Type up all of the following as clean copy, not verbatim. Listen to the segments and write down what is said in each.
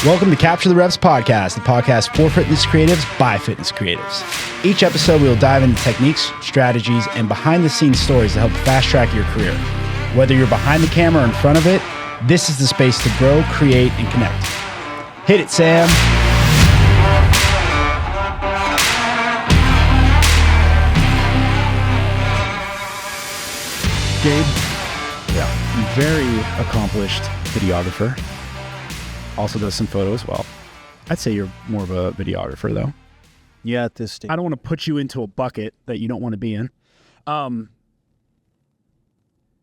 Welcome to Capture the Reps podcast, the podcast for fitness creatives by fitness creatives. Each episode, we will dive into techniques, strategies, and behind-the-scenes stories to help fast-track your career. Whether you're behind the camera or in front of it, this is the space to grow, create, and connect. Hit it, Sam. Gabe, very accomplished videographer. Also does some photo as well. I'd say you're more of a videographer, though. Yeah, at this stage. I don't want to put you into a bucket that you don't want to be in. But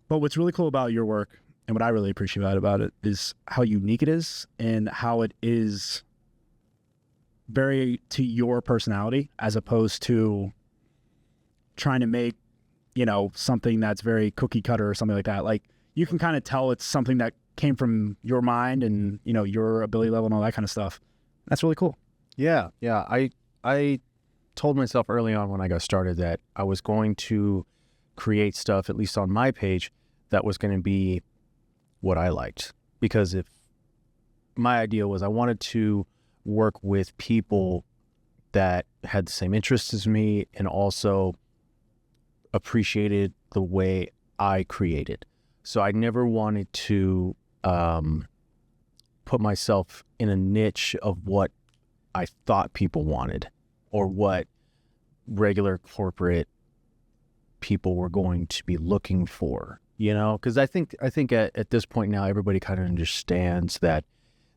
what's really cool about your work, and what I really appreciate about it, is how unique it is and how it is very to your personality, as opposed to trying to make, something that's very cookie cutter or something like that. Like, you can kind of tell it's something that came from your mind and, your ability level and all that kind of stuff. That's really cool. Yeah. I told myself early on when I got started that I was going to create stuff, at least on my page, that was going to be what I liked. Because if my idea was I wanted to work with people that had the same interests as me and also appreciated the way I created. So I never wanted to put myself in a niche of what I thought people wanted or what regular corporate people were going to be looking for, because I think at this point now, everybody kind of understands that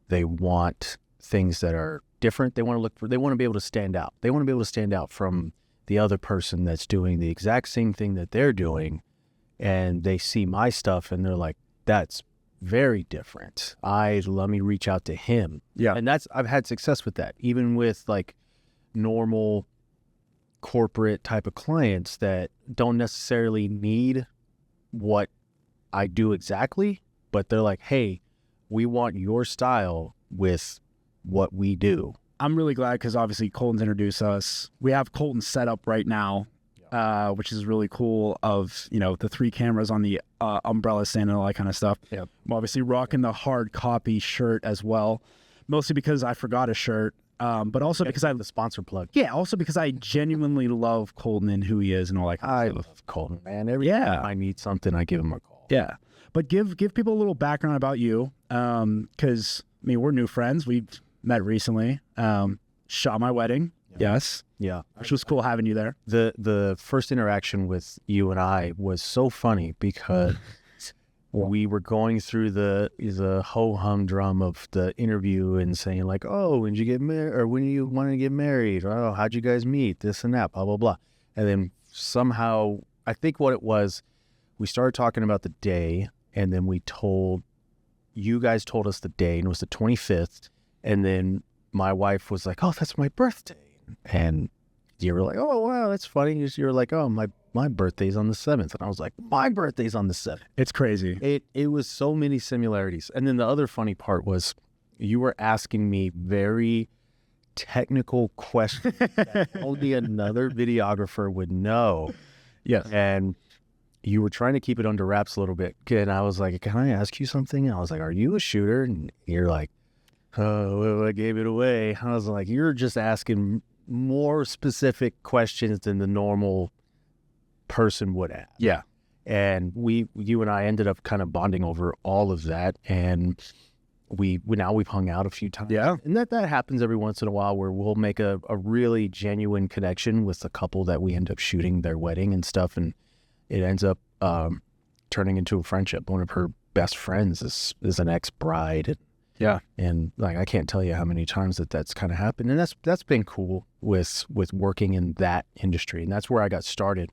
they want things that are different. They want to be able to stand out. They want to be able to stand out from the other person that's doing the exact same thing that they're doing. And they see my stuff and they're like, that's very different. Let me reach out to him. Yeah. And I've had success with that, even with like normal corporate type of clients that don't necessarily need what I do exactly, but they're like, hey, we want your style with what we do. I'm really glad because obviously Colton's introduced us. We have Colton set up right now, which is really cool, of, the 3 cameras on the umbrella stand and all that kind of stuff. Yeah. I'm obviously rocking the hard copy shirt as well, mostly because I forgot a shirt, but also because the sponsor plug. Yeah, also because I genuinely love Colton and who he is and all that kind of stuff. Love Colton, man. Every time I need something, I give him a call. Yeah. But give people a little background about you, because, we're new friends. We've met recently. Shot my wedding. Yeah. Yes. Yeah. Which was cool having you there. The first interaction with you and I was so funny because we were going through the ho-hum of the interview and saying like, oh, when did you get married? Or when you want to get married? Or, oh, how'd you guys meet? This and that, blah, blah, blah. And then somehow, I think what it was, we started talking about the day, and then you guys told us the day, and it was the 25th. And then my wife was like, oh, that's my birthday. And you were like, oh, wow, that's funny. You were like, oh, my birthday's on the 7th. And I was like, my birthday's on the 7th. It's crazy. It was so many similarities. And then the other funny part was you were asking me very technical questions that only another videographer would know. Yes. And you were trying to keep it under wraps a little bit. And I was like, can I ask you something? And I was like, are you a shooter? And you're like, oh, well, I gave it away. I was like, you're just asking more specific questions than the normal person would ask. Yeah. And you and I ended up kind of bonding over all of that. And we've hung out a few times. Yeah. And that happens every once in a while where we'll make a really genuine connection with the couple that we end up shooting their wedding and stuff. And it ends up turning into a friendship. One of her best friends is an ex-bride. Yeah. And like, I can't tell you how many times that's kind of happened. And that's been cool with working in that industry. And that's where I got started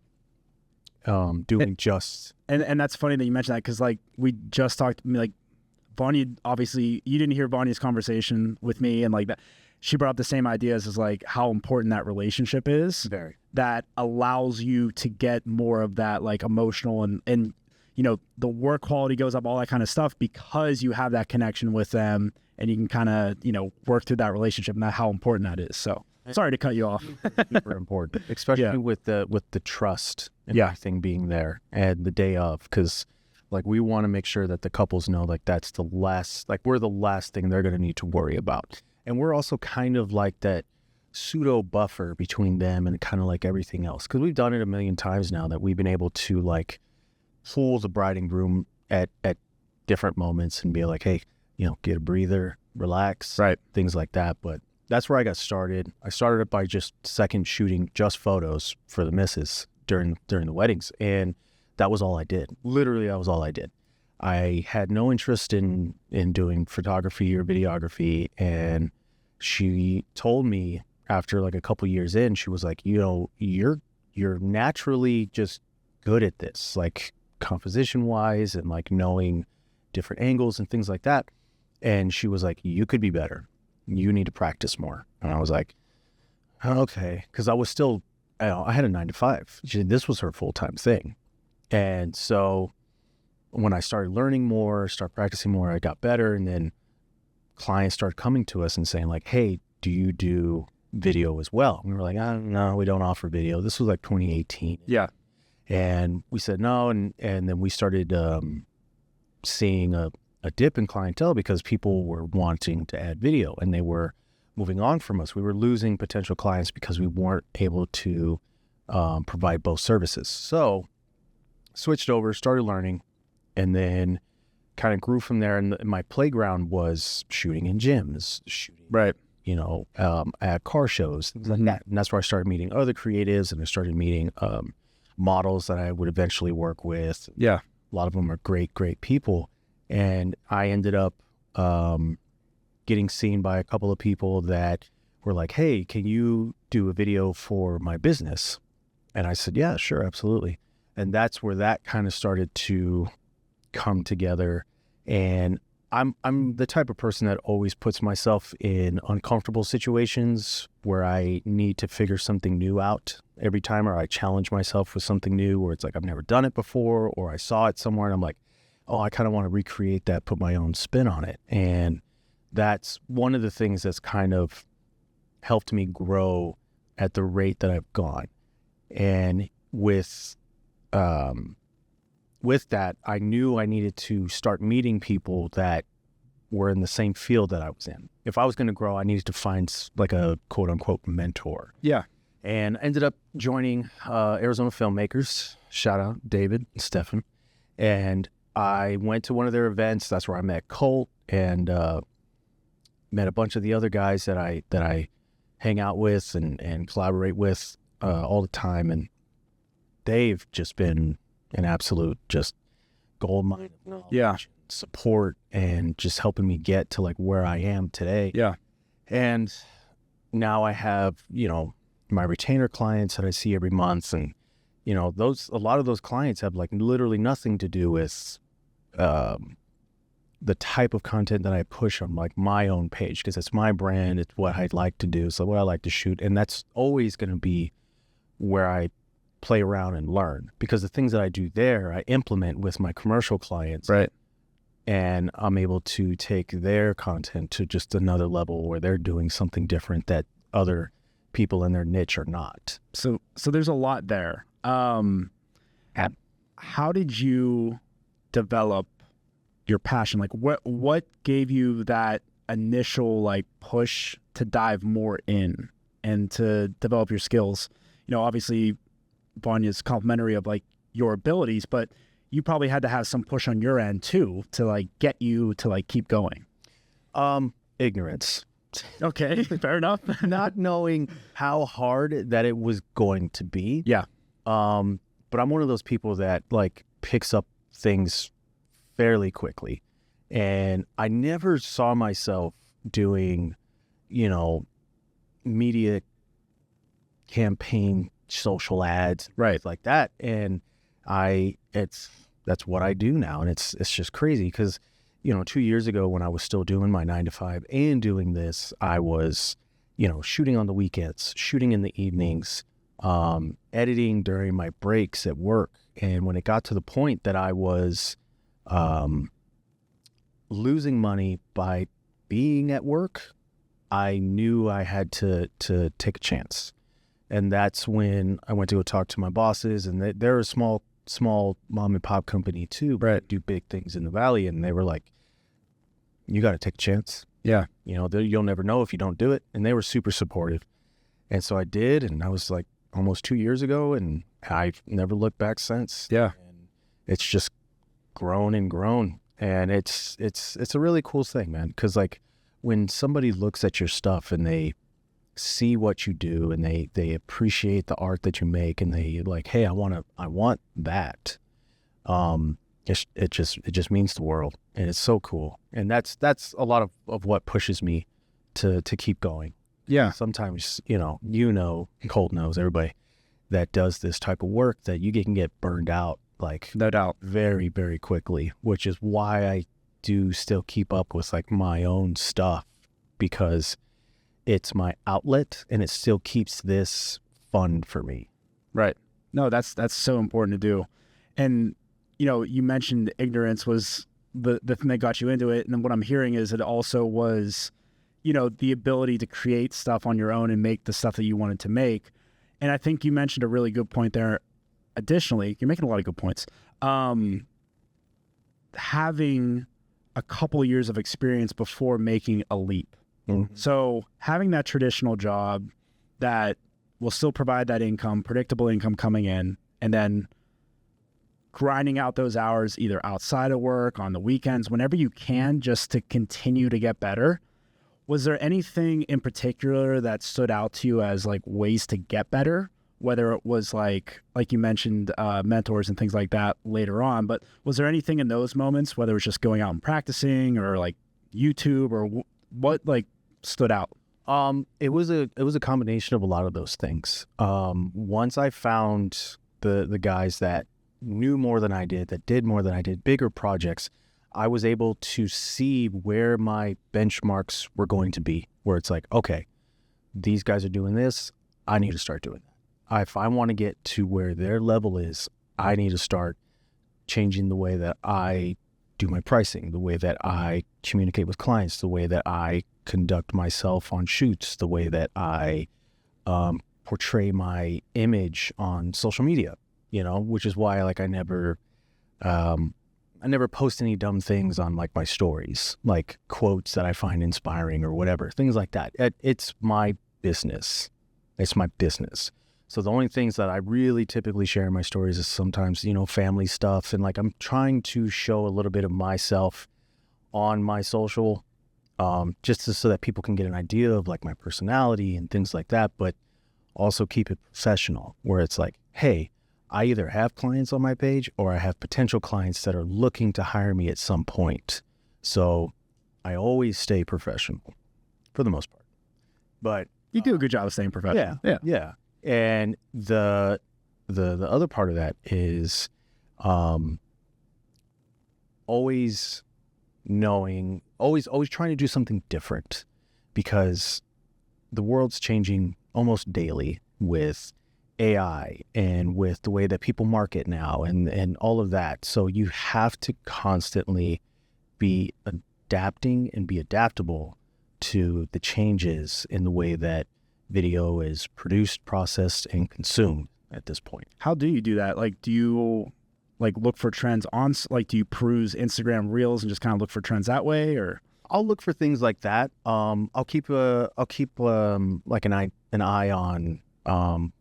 doing just. And that's funny that you mentioned that, because like we just talked, like Vanya, obviously you didn't hear Vanya's conversation with me, and like that, she brought up the same ideas as like how important that relationship is. Very. That allows you to get more of that like emotional and the work quality goes up, all that kind of stuff, because you have that connection with them and you can kind of, work through that relationship, and how important that is. So sorry to cut you off. Super important, especially with the trust and everything being there and the day of, because Like, we want to make sure that the couples know, like, that's the last, like, we're the last thing they're going to need to worry about. And we're also kind of like that pseudo buffer between them and kind of like everything else. Because we've done it a million times now that we've been able to, like, pull the bride and groom at different moments and be like, hey, you know, get a breather, relax, Right. things like that. But that's where I got started. I started it by just second shooting just photos for the missus during the weddings. And that was all I did. Literally, that was all I did. I had no interest in doing photography or videography. And she told me after like a couple years in, she was like, you know, you're naturally just good at this, like composition wise and like knowing different angles and things like that. And she was like, you could be better. You need to practice more. And I was like, okay. Because I was still, I had a 9 to 5. This was her full-time thing. And so when I started learning more, start practicing more, I got better. And then clients started coming to us and saying like, hey, do you do video as well? And we were like, no, we don't offer video. This was like 2018. Yeah. And we said no. And then we started seeing a dip in clientele because people were wanting to add video and they were moving on from us. We were losing potential clients because we weren't able to provide both services. So switched over, started learning, and then kind of grew from there. And my playground was shooting in gyms, shooting, Right. you know, at car shows, things like that. And that's where I started meeting other creatives and I started meeting models that I would eventually work with. Yeah. A lot of them are great, great people. And I ended up getting seen by a couple of people that were like, hey, can you do a video for my business? And I said, yeah, sure, absolutely. And that's where that kind of started to come together. And I'm the type of person that always puts myself in uncomfortable situations where I need to figure something new out every time, or I challenge myself with something new, or it's like I've never done it before, or I saw it somewhere and I'm like, oh, I kind of want to recreate that, put my own spin on it. And that's one of the things that's kind of helped me grow at the rate that I've gone. And with that, I knew I needed to start meeting people that were in the same field that I was in. If I was going to grow, I needed to find like a quote unquote mentor. Yeah. And ended up joining Arizona Filmmakers. Shout out David and Stefan. And I went to one of their events. That's where I met Colt and met a bunch of the other guys that I hang out with and collaborate with all the time. And they've just been an absolute just gold mine of knowledge, Yeah. support, and just helping me get to like where I am today. Yeah. And now I have, you know, my retainer clients that I see every month. And, you know, a lot of those clients have like literally nothing to do with the type of content that I push on like my own page, because it's my brand. It's what I'd like to do. So what I like to shoot. And that's always going to be where I play around and learn, because the things that I do there, I implement with my commercial clients. Right. And I'm able to take their content to just another level where they're doing something different that other people in their niche are not. So there's a lot there. How did you develop your passion? Like what gave you that initial like push to dive more in and to develop your skills? You know, obviously Vanya's complimentary of like your abilities, but you probably had to have some push on your end too to like get you to like keep going. Ignorance. Okay, fair enough. Not knowing how hard that it was going to be. Yeah. But I'm one of those people that like picks up things fairly quickly. And I never saw myself doing, you know, media campaign, social ads, Right. like that. And that's what I do now. And it's just crazy because, you know, 2 years ago when I was still doing my 9 to 5 and doing this, I was, you know, shooting on the weekends, shooting in the evenings, editing during my breaks at work. And when it got to the point that I was losing money by being at work, I knew I had to take a chance. And that's when I went to go talk to my bosses, and they're a small small mom and pop company too, but Right. do big things in the Valley. And they were like, you got to take a chance. Yeah. You know, you'll never know if you don't do it. And they were super supportive. And so I did. And that was like almost 2 years ago. And I've never looked back since. Yeah. And it's just grown and grown. And it's a really cool thing, man. Because like when somebody looks at your stuff and they see what you do and they appreciate the art that you make and they like, hey, I want that. It just means the world, and it's so cool. And that's a lot of what pushes me to keep going. Yeah. Sometimes, Colt knows, everybody that does this type of work, that you can get burned out like No doubt. very, very quickly, which is why I do still keep up with like my own stuff, because it's my outlet and it still keeps this fun for me. Right. No, that's so important to do. And, you mentioned ignorance was the thing that got you into it. And then what I'm hearing is it also was, the ability to create stuff on your own and make the stuff that you wanted to make. And I think you mentioned a really good point there. Additionally, you're making a lot of good points. Having a couple of years of experience before making a leap. Mm-hmm. So having that traditional job that will still provide that income, predictable income coming in, and then grinding out those hours either outside of work, on the weekends, whenever you can, just to continue to get better. Was there anything in particular that stood out to you as like ways to get better? Whether it was like you mentioned, mentors and things like that later on, but was there anything in those moments, whether it was just going out and practicing or like YouTube or what like stood out? It was a combination of a lot of those things. Once I found the guys that knew more than I did, that did more than I did, bigger projects, I was able to see where my benchmarks were going to be, where it's like, okay, these guys are doing this, I need to start doing that. If I want to get to where their level is, I need to start changing the way that I do my pricing, the way that I communicate with clients, the way that I conduct myself on shoots, the way that I portray my image on social media, which is why like I never post any dumb things on like my stories, like quotes that I find inspiring or whatever, things like that. It's my business. It's my business. So the only things that I really typically share in my stories is sometimes, family stuff. And like, I'm trying to show a little bit of myself on my social, just so that people can get an idea of like my personality and things like that, but also keep it professional, where it's like, hey, I either have clients on my page or I have potential clients that are looking to hire me at some point. So I always stay professional for the most part, but You do a good job of staying professional. yeah. And the other part of that is always trying to do something different, because the world's changing almost daily with AI and with the way that people market now and all of that. So you have to constantly be adapting and be adaptable to the changes in the way that video is produced, processed, and consumed at this point. How do you do that? Like, do you like look for trends on, like, do you peruse Instagram Reels and just kind of look for trends that way, or? I'll look for things like that. I'll keep like an eye on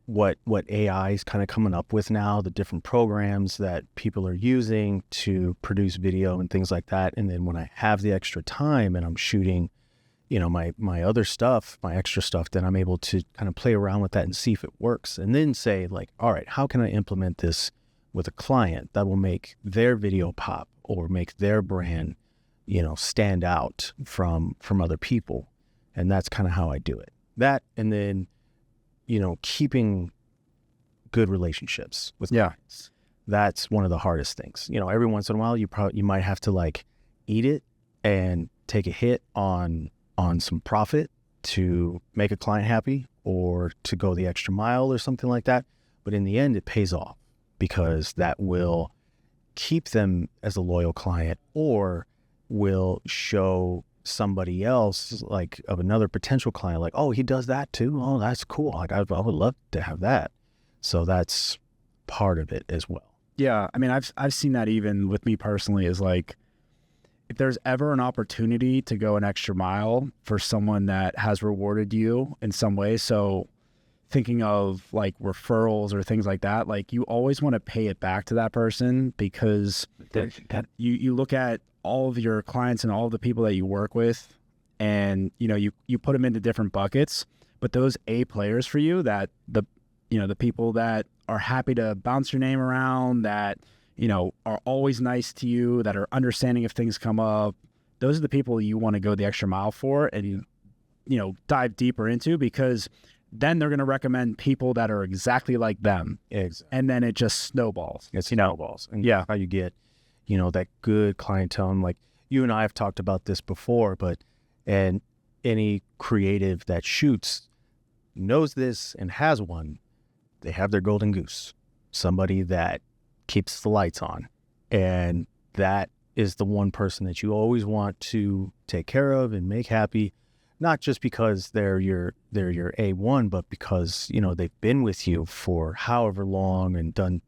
what AI is kind of coming up with now, the different programs that people are using to produce video and things like that. And then when I have the extra time and I'm shooting, my other stuff, my extra stuff, then I'm able to kind of play around with that and see if it works, and then say like, all right, how can I implement this with a client that will make their video pop or make their brand, stand out from other people. And that's kind of how I do it. That, and then, keeping good relationships with clients. That's one of the hardest things. Every once in a while, you might have to like eat it and take a hit on some profit to make a client happy or to go the extra mile or something like that. But in the end, it pays off, because that will keep them as a loyal client, or will show somebody else, like of another potential client, like, oh, he does that too. Oh, that's cool. Like I would love to have that. So that's part of it as well. Yeah, I mean, I've seen that even with me personally, is like, if there's ever an opportunity to go an extra mile for someone that has rewarded you in some way, so thinking of like referrals or things like that, like you always want to pay it back to that person, because you look at all of your clients and all of the people that you work with, and you put them into different buckets, but those A players for you, that the people that are happy to bounce your name around, that are always nice to you, that are understanding if things come up, those are the people you want to go the extra mile for and dive deeper into, because then they're going to recommend people that are exactly like them. Exactly. And then it just snowballs. It snowballs. And yeah. How you get, that good clientele. And like you and I have talked about this before, and any creative that shoots knows this and has one. They have their golden goose, somebody that keeps the lights on. And that is the one person that you always want to take care of and make happy. Not just because they're your A1, but because, they've been with you for however long and done,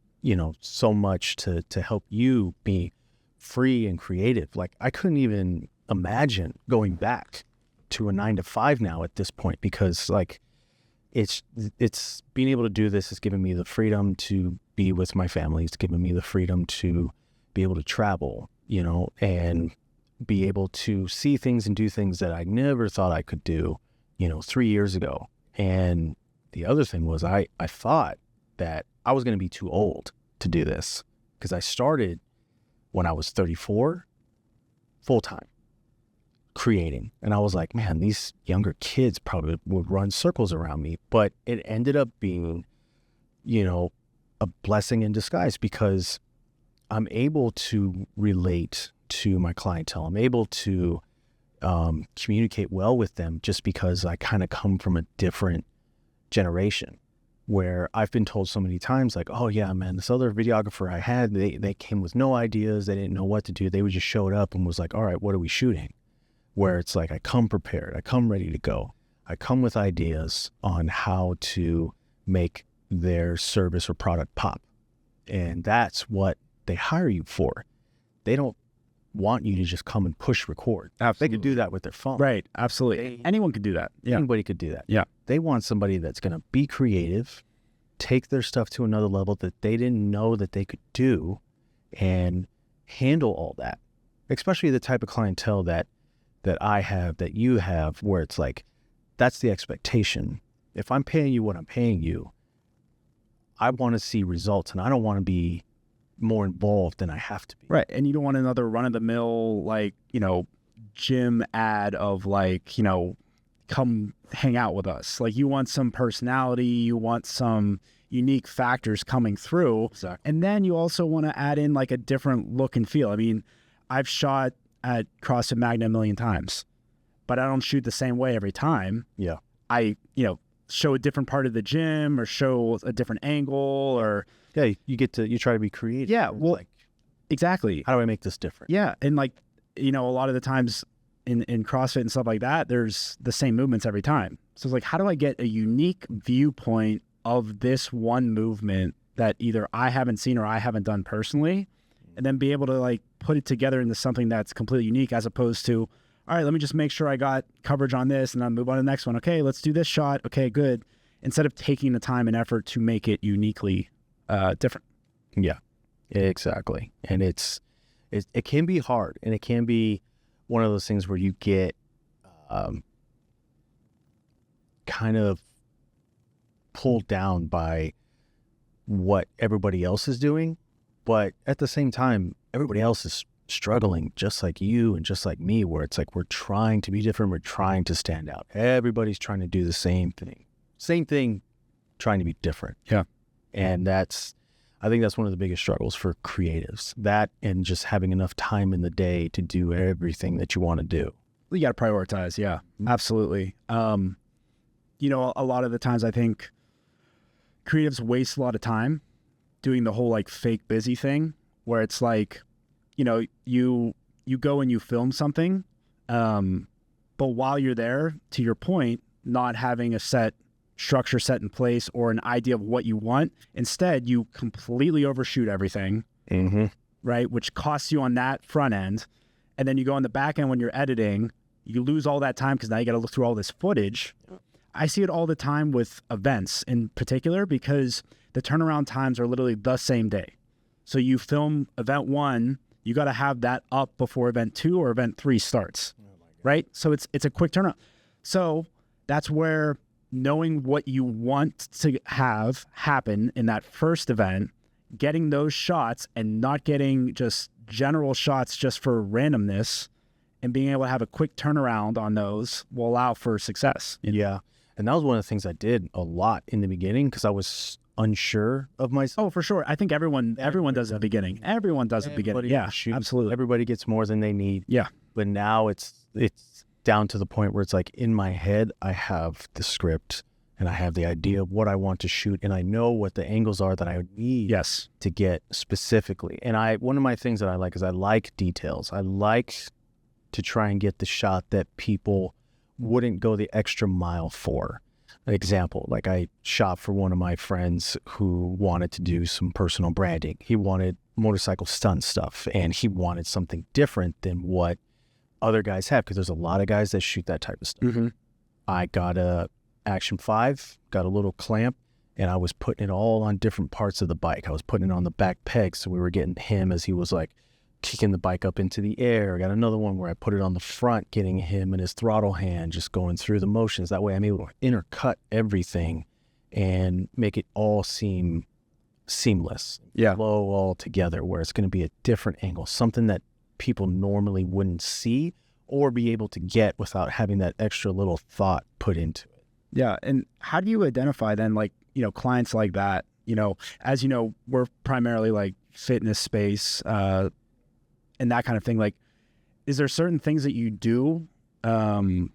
so much to help you be free and creative. Like, I couldn't even imagine going back to a 9-to-5 now at this point, because like it's being able to do this has given me the freedom to be with my family. It's given me the freedom to be able to travel, and be able to see things and do things that I never thought I could do, 3 years ago. And the other thing was I thought that I was going to be too old to do this, because I started when I was 34, full time, creating. And I was like, man, these younger kids probably would run circles around me. But it ended up being, a blessing in disguise, because I'm able to relate to my clientele. I'm able to communicate well with them, just because I kind of come from a different generation, where I've been told so many times, like, oh yeah, man, this other videographer I had, they came with no ideas. They didn't know what to do. They would just showed up and was like, all right, what are we shooting? Where it's like, I come prepared. I come ready to go. I come with ideas on how to make their service or product pop. And that's what they hire you for. They don't want you to just come and push record. Absolutely. They could do that with their phone. Right. Absolutely. Anyone could do that. Yeah. Anybody could do that. Yeah. They want somebody that's going to be creative, take their stuff to another level that they didn't know that they could do, and handle all that. Especially the type of clientele that I have, that you have, where it's like, that's the expectation. If I'm paying you what I'm paying you, I want to see results, and I don't want to be more involved than I have to be. Right. And you don't want another run-of-the-mill, like, gym ad of like, come hang out with us. Like, you want some personality, you want some unique factors coming through. Exactly. And then you also want to add in like a different look and feel. I mean, I've shot at CrossFit Magna a million times, but I don't shoot the same way every time. Yeah. I, show a different part of the gym, or show a different angle, or Yeah, you try to be creative. yeah, It's well, like, exactly. how do I make this different? Yeah. And like, a lot of the times in CrossFit and stuff like that, there's the same movements every time. So it's like, how do I get a unique viewpoint of this one movement that either I haven't seen or I haven't done personally, and then be able to like put it together into something that's completely unique, as opposed to, all right, let me just make sure I got coverage on this and then move on to the next one. Okay, let's do this shot. Okay, good. Instead of taking the time and effort to make it uniquely different. Yeah, exactly. And it can be hard, and it can be one of those things where you get kind of pulled down by what everybody else is doing. But at the same time, everybody else is struggling just like you and just like me, where it's like, we're trying to be different. We're trying to stand out. Everybody's trying to do the same thing, trying to be different. Yeah. And I think that's one of the biggest struggles for creatives, that and just having enough time in the day to do everything that you want to do. You got to prioritize. Yeah, absolutely. A lot of the times I think creatives waste a lot of time doing the whole like fake busy thing, where it's like, you go and you film something, but while you're there, to your point, not having a set structure set in place or an idea of what you want. Instead, you completely overshoot everything, right? Which costs you on that front end. And then you go on the back end when you're editing, you lose all that time because now you got to look through all this footage. I see it all the time with events in particular because the turnaround times are literally the same day. So you film event 1, you got to have that up before event 2 or event 3 starts, right? So it's a quick turnaround. So that's where knowing what you want to have happen in that first event, getting those shots and not getting just general shots just for randomness and being able to have a quick turnaround on those will allow for success. Yeah. And that was one of the things I did a lot in the beginning because I was unsure of myself. Oh, for sure. I think everyone does at the beginning. Everyone does at the beginning. Yeah, absolutely. Everybody gets more than they need. Yeah. But now it's down to the point where it's like in my head, I have the script and I have the idea of what I want to shoot and I know what the angles are that I need to get specifically. And one of my things that I like is I like details. I like to try and get the shot that people wouldn't go the extra mile for. Example, like I shot for one of my friends who wanted to do some personal branding. He wanted motorcycle stunt stuff and he wanted something different than what other guys have because there's a lot of guys that shoot that type of stuff. I got a Action 5, got a little clamp, and I was putting it all on different parts of the bike. I was putting it on the back peg, so we were getting him as he was like kicking the bike up into the air. I got another one where I put it on the front, getting him in his throttle hand, just going through the motions. That way I'm able to intercut everything and make it all seem seamless, flow all together, where it's going to be a different angle, something that people normally wouldn't see or be able to get without having that extra little thought put into it. Yeah. And how do you identify then, like, clients like that, as you know, we're primarily like fitness space, and that kind of thing. Like, is there certain things that you do, to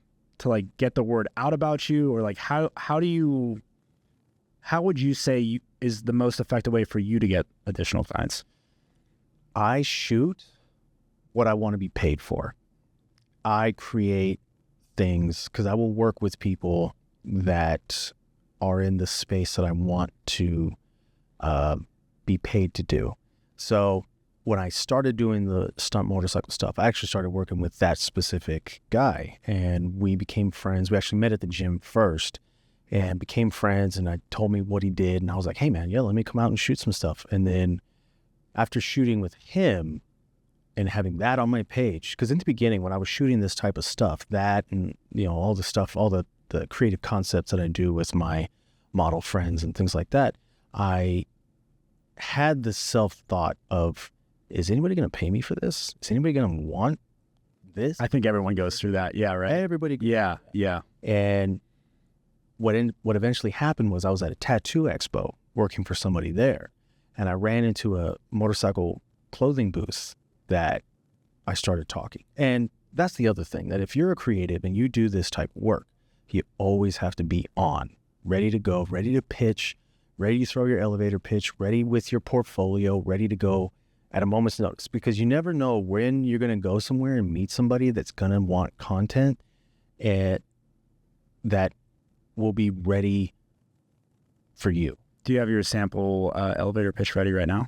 like get the word out about you, or like, how would you say is the most effective way for you to get additional clients? I shoot what I want to be paid for. I create things because I will work with people that are in the space that I want to be paid to do. So when I started doing the stunt motorcycle stuff, I actually started working with that specific guy and we became friends. We actually met at the gym first and became friends, and I told me what he did and I was like, hey man, let me come out and shoot some stuff. And then after shooting with him and having that on my page, because in the beginning when I was shooting this type of stuff, that and all the stuff, all the creative concepts that I do with my model friends and things like that, I had the self-thought of, is anybody going to pay me for this? Is anybody going to want this? I think everyone goes through that. Yeah, right. Everybody. Yeah. And what eventually happened was I was at a tattoo expo working for somebody there, and I ran into a motorcycle clothing booth that I started talking. And that's the other thing, that if you're a creative and you do this type of work, you always have to be on, ready to go, ready to pitch, ready to throw your elevator pitch, ready with your portfolio, ready to go at a moment's notice, because you never know when you're going to go somewhere and meet somebody that's going to want content that will be ready for you. Do you have your sample elevator pitch ready right now?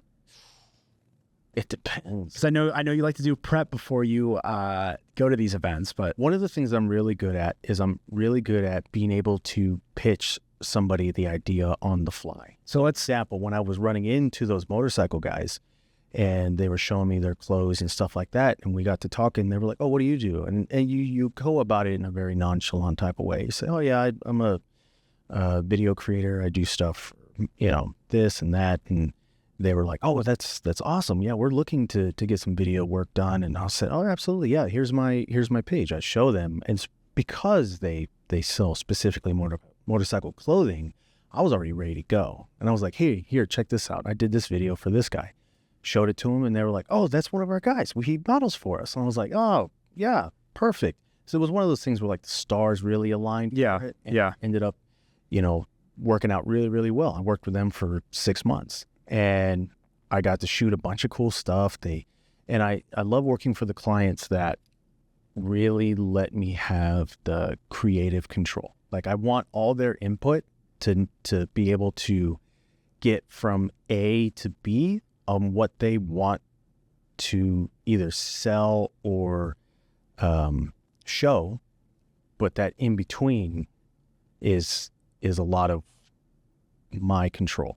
It depends. Because I know you like to do prep before you go to these events, but one of the things I'm really good at is I'm really good at being able to pitch somebody the idea on the fly. So let's sample when I was running into those motorcycle guys and they were showing me their clothes and stuff like that, and we got to talking, they were like, oh, what do you do? And you go about it in a very nonchalant type of way. You say, oh yeah, I'm a video creator. I do stuff, this and that. And they were like, oh, that's awesome. Yeah, we're looking to get some video work done. And I said, oh, absolutely. Yeah, here's my page. I show them. And it's because they sell specifically motorcycle clothing, I was already ready to go. And I was like, hey, here, check this out. I did this video for this guy. Showed it to them, and they were like, oh, that's one of our guys. He models for us. And I was like, oh, yeah, perfect. So it was one of those things where like the stars really aligned. Yeah, Ended up, working out really, really well. I worked with them for 6 months. And I got to shoot a bunch of cool stuff. I love working for the clients that really let me have the creative control. Like I want all their input, to be able to get from A to B on what they want to either sell or show, but that in between is a lot of my control,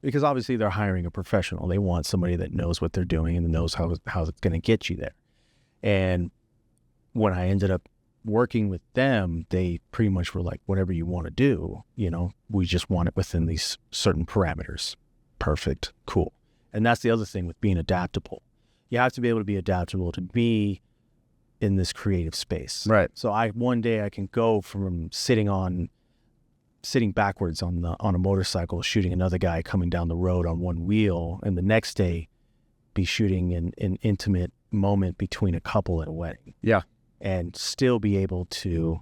because obviously they're hiring a professional. They want somebody that knows what they're doing and knows how it's going to get you there. And when I ended up working with them, they pretty much were like, whatever you want to do, we just want it within these certain parameters. Perfect. Cool. And that's the other thing with being adaptable. You have to be able to be adaptable to be in this creative space. Right. So one day I can go from sitting backwards on a motorcycle, shooting another guy coming down the road on one wheel, and the next day be shooting an intimate moment between a couple at a wedding. Yeah. And still be able to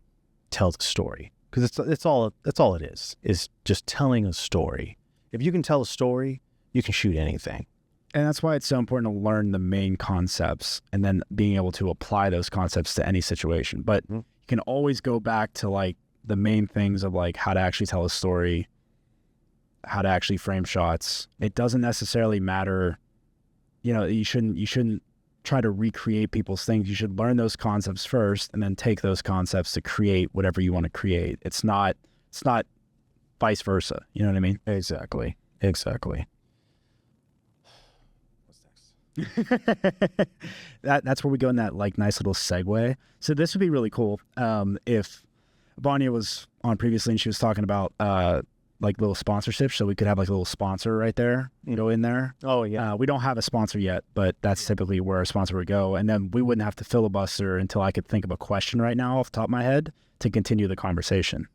tell the story, because that's all it is just telling a story. If you can tell a story, you can shoot anything. And that's why it's so important to learn the main concepts and then being able to apply those concepts to any situation. But you can always go back to like the main things of like how to actually tell a story, how to actually frame shots. It doesn't necessarily matter. You shouldn't try to recreate people's things. You should learn those concepts first and then take those concepts to create whatever you want to create. It's not vice versa. You know what I mean? Exactly. That's where we go in that like nice little segue. So this would be really cool if Vanya was on previously and she was talking about like little sponsorships, so we could have like a little sponsor right there, go in there. Oh yeah. We don't have a sponsor yet, but that's typically where our sponsor would go, and then we wouldn't have to filibuster until I could think of a question right now off the top of my head to continue the conversation.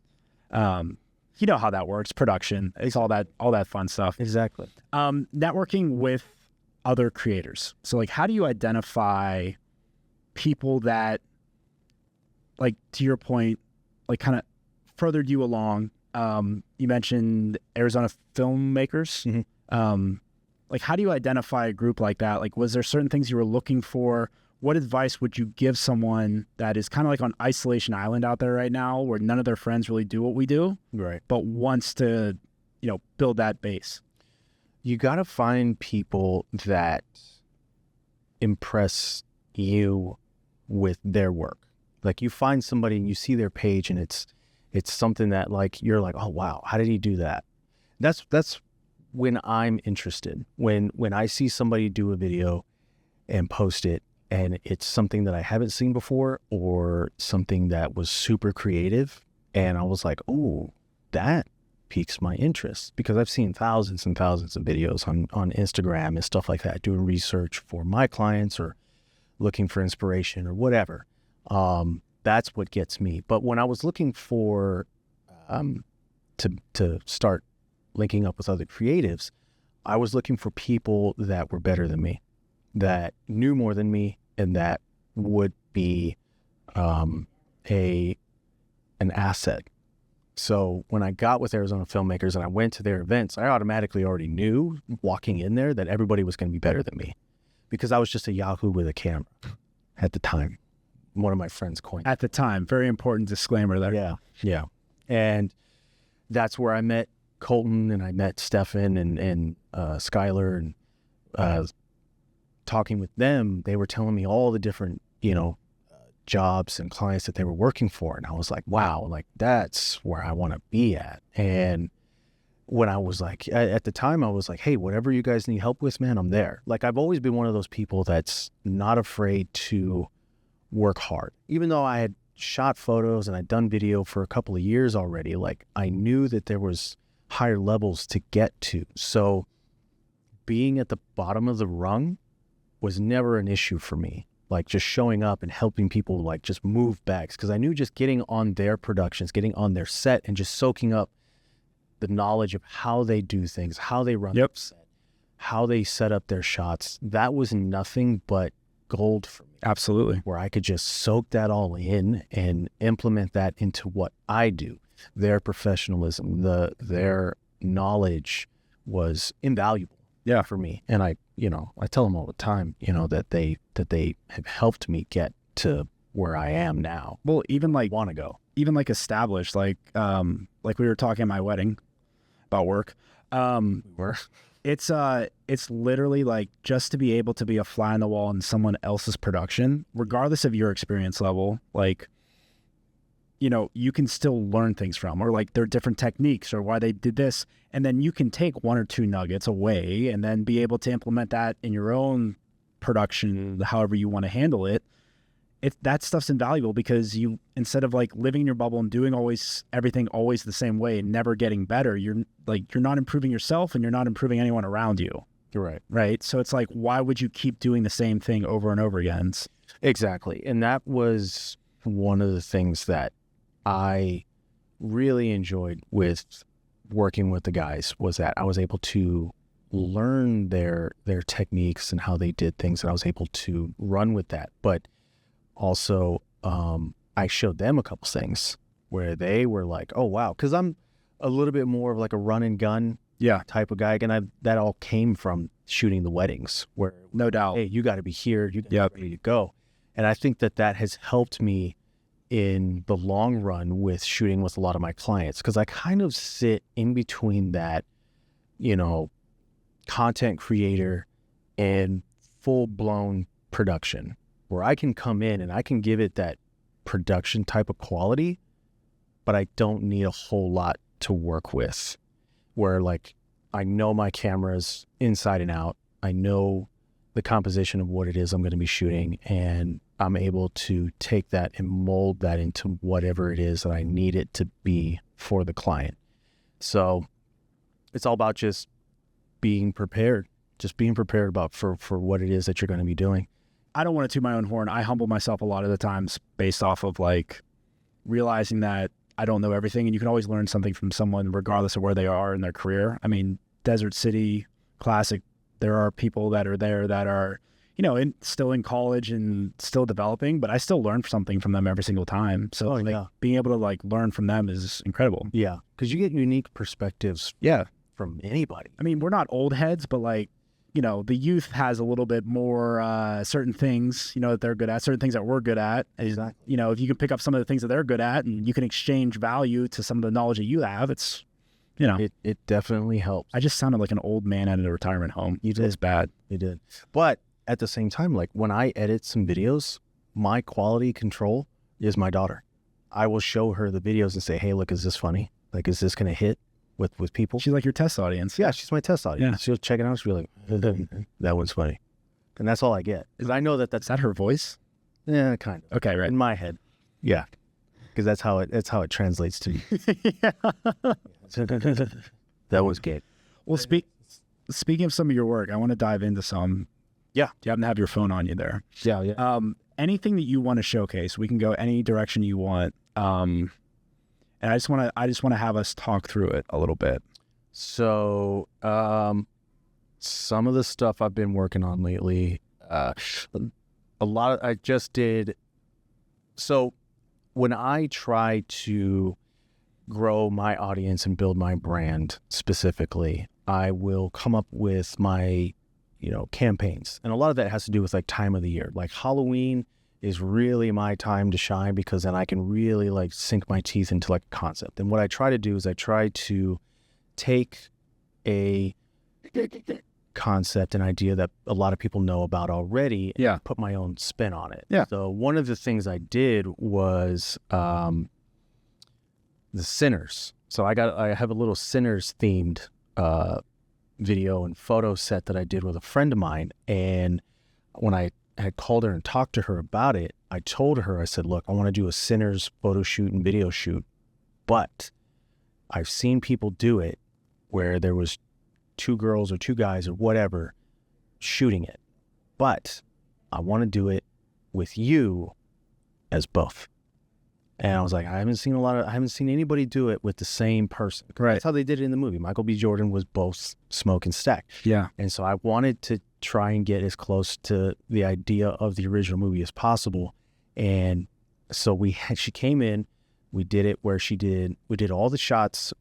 You know how that works, production, it's all that fun stuff. Exactly. Networking with other creators. So like, how do you identify people that, like, to your point, like kind of furthered you along? You mentioned Arizona filmmakers. Mm-hmm. Like, how do you identify a group like that? Like, was there certain things you were looking for? What advice would you give someone that is kind of like on isolation island out there right now, where none of their friends really do what we do, right, but wants to, build that base? You got to find people that impress you with their work. Like, you find somebody and you see their page and it's something that like, you're like, oh wow, how did he do that? That's when I'm interested. When I see somebody do a video and post it and it's something that I haven't seen before, or something that was super creative, and I was like, oh, that piques my interest, because I've seen thousands and thousands of videos on Instagram and stuff like that, doing research for my clients or looking for inspiration or whatever. That's what gets me. But when I was looking for to start linking up with other creatives, I was looking for people that were better than me, that knew more than me, and that would be an asset. So when I got with Arizona filmmakers and I went to their events, I automatically already knew walking in there that everybody was going to be better than me, because I was just a Yahoo with a camera at the time. One of my friends coined At the time, very important disclaimer there. Yeah. And that's where I met Colton, and I met Stefan and Skylar, and talking with them, they were telling me all the different, jobs and clients that they were working for. And I was like, wow, like that's where I want to be at. And when I was like, at the time I was like, hey, whatever you guys need help with, man, I'm there. Like, I've always been one of those people that's not afraid to work hard. Even though I had shot photos and I'd done video for a couple of years already, like, I knew that there was higher levels to get to. So being at the bottom of the rung was never an issue for me. Like, just showing up and helping people, like, just move bags. Because I knew just getting on their productions, getting on their set, and just soaking up the knowledge of how they do things, how they run their set, how they set up their shots, that was nothing but gold for me. Absolutely. Where I could just soak that all in and implement that into what I do. Their professionalism, their knowledge was invaluable. Yeah. For me. And I tell them all the time, that they have helped me get to where I am now. Well, even like Want to go. even like established, like we were talking at my wedding about work. It's literally like just to be able to be a fly on the wall in someone else's production, regardless of your experience level, like, you know, you can still learn things from, or like their different techniques or why they did this. And then you can take one or two nuggets away and then be able to implement that in your own production, however you want to handle it. That stuff's invaluable because you, instead of like living in your bubble and doing everything always the same way and never getting better, you're not improving yourself and you're not improving anyone around you. You're right. Right. So it's like, why would you keep doing the same thing over and over again? Exactly. And that was one of the things that I really enjoyed with working with the guys, was that I was able to learn their techniques and how they did things, and I was able to run with that. But also, I showed them a couple things where they were like, oh, wow. Because I'm a little bit more of like a run and gun type of guy. And that all came from shooting the weddings, where no doubt, hey, you got to be here. You got to be ready to go. And I think that has helped me in the long run with shooting with a lot of my clients, because I kind of sit in between that, you know, content creator and full-blown production, where I can come in and I can give it that production type of quality, but I don't need a whole lot to work with, where like I know my cameras inside and out. I know the composition of what it is I'm going to be shooting, and I'm able to take that and mold that into whatever it is that I need it to be for the client. So it's all about just being prepared about for what it is that you're going to be doing. I don't want to toot my own horn. I humble myself a lot of the times based off of like realizing that I don't know everything, and you can always learn something from someone regardless of where they are in their career. I mean, Desert City Classic, there are people that are there that are, you know, still in college and still developing, but I still learn something from them every single time. So being able to like learn from them is incredible. Yeah, because you get unique perspectives. Yeah, from anybody. I mean, we're not old heads, but like, you know, the youth has a little bit more certain things, you know, that they're good at, certain things that we're good at. Exactly. You know, if you can pick up some of the things that they're good at and you can exchange value to some of the knowledge that you have, it's, you know. It definitely helps. I just sounded like an old man at a retirement home. You did. It's bad. You did. But at the same time, like when I edit some videos, my quality control is my daughter. I will show her the videos and say, hey, look, is this funny? Like, is this going to hit with people? She's like your test audience. Yeah, she's my test audience. Yeah. She'll check it out. She'll be like, that one's funny. And that's all I get. Because I know that's... Is that her voice? Yeah, kind of. Okay, right. In my head. Yeah. Because that's how it translates to me. That was Gabe. Well, speaking of some of your work, I want to dive into some. Yeah. Do you happen to have your phone on you there? Yeah. Anything that you want to showcase, we can go any direction you want. And I just want to have us talk through it a little bit. So, some of the stuff I've been working on lately, I just did. So when I try to grow my audience and build my brand specifically, I will come up with my, campaigns. And a lot of that has to do with like time of the year. Like Halloween is really my time to shine, because then I can really like sink my teeth into like a concept. And what I try to do is I try to take a concept, an idea that a lot of people know about already, and put my own spin on it. Yeah. So one of the things I did was the Sinners. So I have a little Sinners themed video and photo set that I did with a friend of mine. And when I had called her and talked to her about it, I told her, I said, look, I want to do a Sinners photo shoot and video shoot, but I've seen people do it where there was two girls or two guys or whatever shooting it, but I want to do it with you as both. And I was like, I haven't seen anybody do it with the same person. Right. That's how they did it in the movie. Michael B. Jordan was both Smoke and Stack. Yeah. And so I wanted to try and get as close to the idea of the original movie as possible. And so she came in, we did it where we did all the shots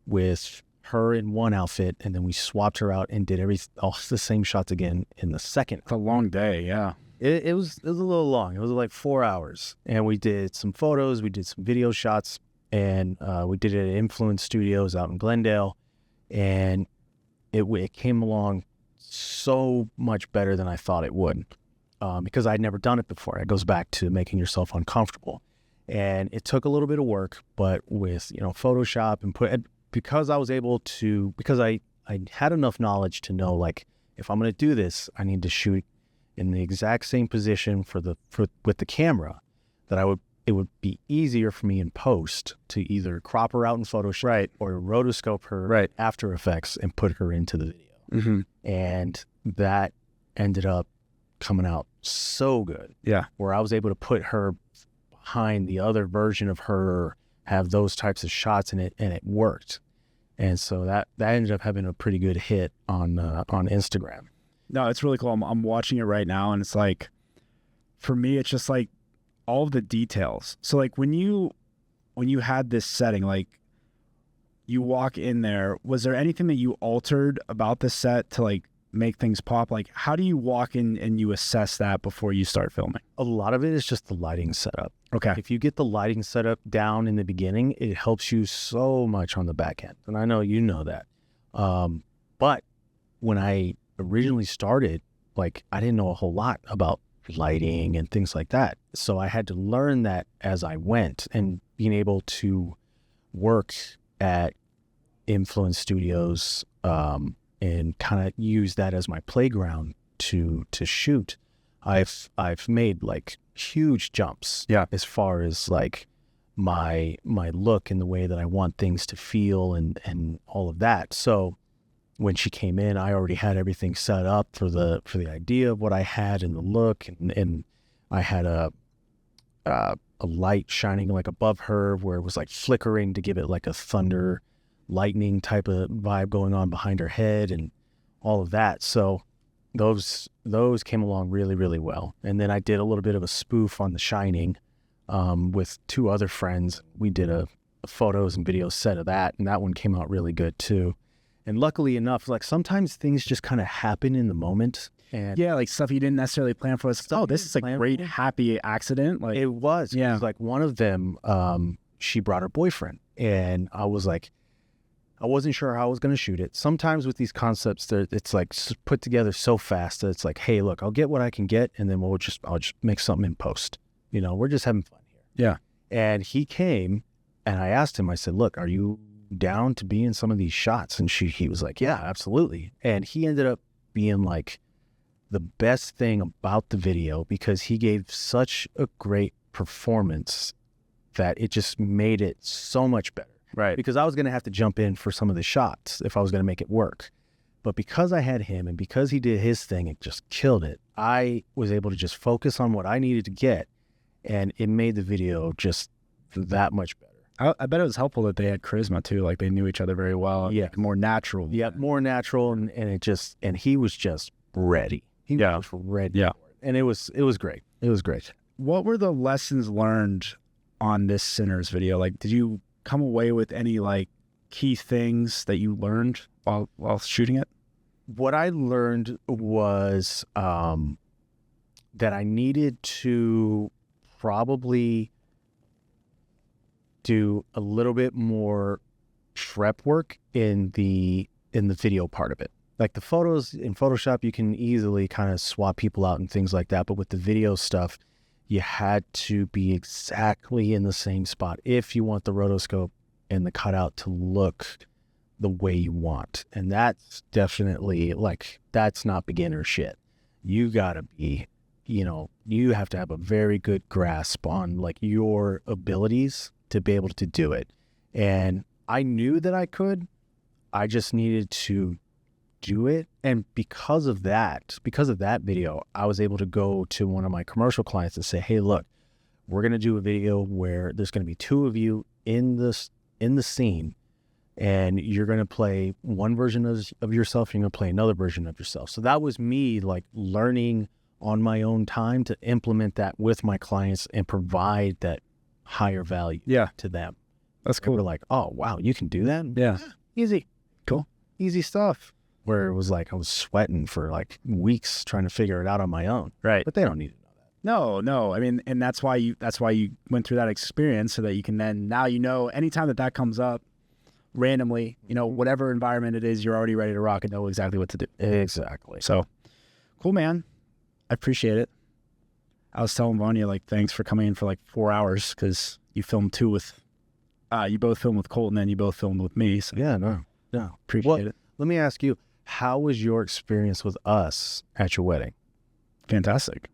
with her in one outfit, and then we swapped her out and did all the same shots again in the second. It's a long day. Yeah. It was a little long. It was like 4 hours, and we did some photos, we did some video shots, and we did it at Influence Studios out in Glendale, and it came along so much better than I thought it would, because I'd never done it before. It goes back to making yourself uncomfortable, and it took a little bit of work, but with Photoshop and because I was able to, because I had enough knowledge to know, like, if I'm going to do this, I need to shoot in the exact same position with the camera, that it would be easier for me in post to either crop her out in Photoshop or rotoscope her After Effects and put her into the video. Mm-hmm. And that ended up coming out so good. Yeah. Where I was able to put her behind the other version of her, have those types of shots in it, and it worked. And so that ended up having a pretty good hit on Instagram. No, it's really cool. I'm watching it right now, and it's like, for me, it's just like all of the details. So like when you had this setting, like you walk in there, was there anything that you altered about the set to like make things pop? Like, how do you walk in and you assess that before you start filming? A lot of it is just the lighting setup. Okay. If you get the lighting setup down in the beginning, it helps you so much on the back end. And I know you know that. But when I originally started, like, I didn't know a whole lot about lighting and things like that. So I had to learn that as I went, and being able to work at Influence Studios, and kind of use that as my playground to shoot. I've made like huge jumps as far as like my look and the way that I want things to feel and all of that. So when she came in, I already had everything set up for the idea of what I had and the look, and I had a light shining like above her where it was like flickering to give it like a thunder, lightning type of vibe going on behind her head and all of that. So those came along really, really well. And then I did a little bit of a spoof on The Shining with two other friends. We did a photos and video set of that, and that one came out really good too. And luckily enough, like sometimes things just kind of happen in the moment. And yeah, like stuff you didn't necessarily plan for. Oh, this is a great happy accident. Like it was. Yeah. It was like one of them, she brought her boyfriend, and I was like, I wasn't sure how I was going to shoot it. Sometimes with these concepts, it's like put together so fast that it's like, hey, look, I'll get what I can get, and then I'll just make something in post. We're just having fun here. Yeah. And he came, and I asked him, I said, look, are you down to be in some of these shots? And he was like, yeah, absolutely. And he ended up being like the best thing about the video, because he gave such a great performance that it just made it so much better. Right. Because I was going to have to jump in for some of the shots if I was going to make it work. But because I had him and because he did his thing, it just killed it. I was able to just focus on what I needed to get, and it made the video just that much better. I bet it was helpful that they had charisma too. Like they knew each other very well. Yeah. Like more natural. Yeah, more natural. And he was just ready. He was ready. Yeah. And it was great. It was great. What were the lessons learned on this Sinners video? Like, did you come away with any like key things that you learned while shooting it? What I learned was that I needed to probably do a little bit more prep work in the video part of it. Like the photos in Photoshop, you can easily kind of swap people out and things like that. But with the video stuff, you had to be exactly in the same spot if you want the rotoscope and the cutout to look the way you want. And that's definitely like, that's not beginner shit. You gotta be, you have to have a very good grasp on like your abilities to be able to do it. And I knew that I could, I just needed to do it. And because of that video, I was able to go to one of my commercial clients and say, hey, look, we're going to do a video where there's going to be two of you in the scene, and you're going to play one version of yourself, and you're going to play another version of yourself. So that was me like learning on my own time to implement that with my clients and provide that higher value to them. That's cool. We're like, oh, wow, you can do that? Yeah. Easy. Cool. Easy stuff. where it was like I was sweating for like weeks trying to figure it out on my own. Right. But they don't need to know that. No. I mean, and that's why you went through that experience so that you can then, now you know, anytime that comes up randomly, you know, whatever environment it is, you're already ready to rock and know exactly what to do. Exactly. So cool, man. I appreciate it. I was telling Vanya, like, thanks for coming in for like 4 hours, because you filmed 2 with, you both filmed with Colton and you both filmed with me. So Yeah, no. appreciate it. Let me ask you, how was your experience with us at your wedding? Fantastic.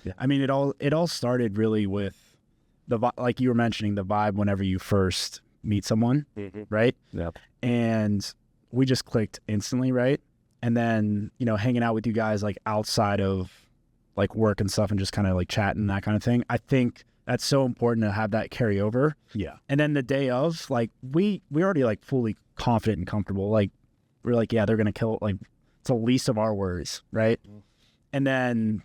Yeah. I mean, it all started really with like you were mentioning, the vibe whenever you first meet someone, right? Yeah. And we just clicked instantly, right? And then, you know, hanging out with you guys like outside of like work and stuff and just kind of like chatting, that kind of thing. I think that's so important to have that carry over. Yeah. And then the day of, like, we already like fully confident and comfortable. Like, we're like, yeah, they're going to kill it. Like, it's the least of our worries, right? And then,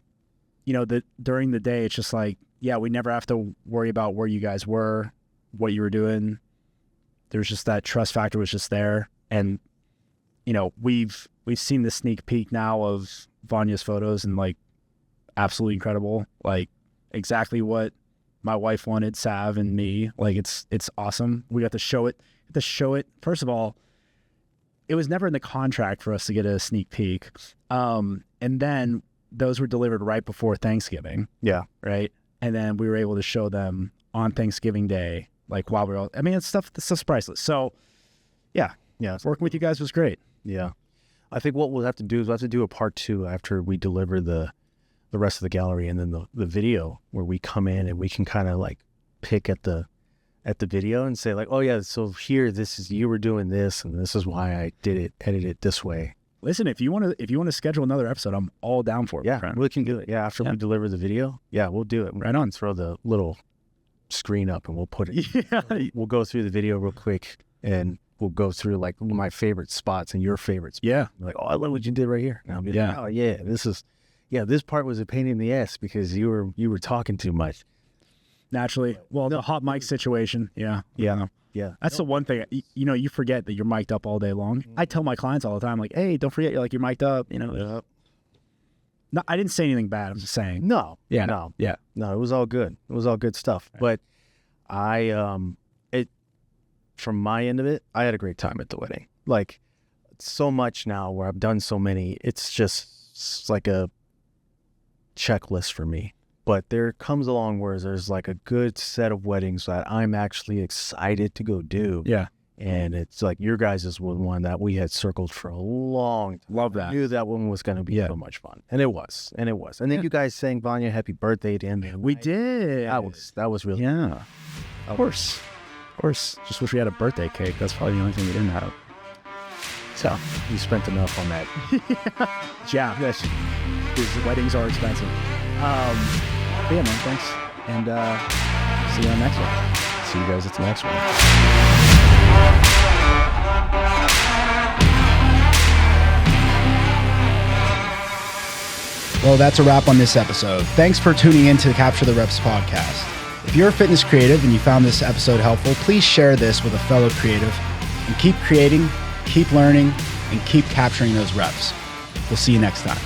you know, during the day, it's just like, yeah, we never have to worry about where you guys were, what you were doing. There's just that trust factor was just there. And, you know, we've seen the sneak peek now of Vanya's photos, and like, absolutely incredible. Like, exactly what my wife wanted, Sav and me. Like, it's awesome. We got to show it. First of all, it was never in the contract for us to get a sneak peek. And then those were delivered right before Thanksgiving. Yeah. Right. And then we were able to show them on Thanksgiving Day, like, while we were all, I mean, it's stuff priceless. So yeah. Working with you guys was great. Yeah. I think what we'll have to do is we'll have to do a part 2 after we deliver the rest of the gallery, and then the video, where we come in and we can kind of like pick at the video and say like, oh yeah, so here, you were doing this, and this is why I edited it this way. Listen, if you want to schedule another episode, I'm all down for it. Yeah, friend. we can do it. Yeah, after we deliver the video, yeah, we'll do it. Right on. Throw the little screen up and we'll put it. Yeah. We'll go through the video real quick, and we'll go through like my favorite spots and your favorite spots. Yeah. Like, oh, I love what you did right here. And I'll be Yeah. like, oh yeah, this part was a pain in the ass because you were talking too much. Naturally. Well, the hot mic situation. Yeah. Yeah. That's the one thing, you know, you forget that you're mic'd up all day long. I tell my clients all the time, like, hey, don't forget you're mic'd up, you know. No, I didn't say anything bad. I'm just saying. No. Yeah. No. Yeah. No, it was all good. It was all good stuff. Right. But from my end of it, I had a great time at the wedding. Like, so much now where I've done so many, it's like a checklist for me. But there comes along where there's like a good set of weddings that I'm actually excited to go do. Yeah. And it's like your guys' was one that we had circled for a long time. Love that. I knew that one was going to be so much fun. And it was. And then you guys sang Vanya happy birthday to him. We did. That was really Yeah. Of course. Just wish we had a birthday cake. That's probably the only thing we didn't have. So you spent enough on that. Yeah. Because weddings are expensive. But yeah, man, thanks. And see you on the next one. See you guys at the next one. Well, that's a wrap on this episode. Thanks for tuning in to the Capture the Reps podcast. If you're a fitness creative and you found this episode helpful, please share this with a fellow creative and keep creating, keep learning, and keep capturing those reps. We'll see you next time.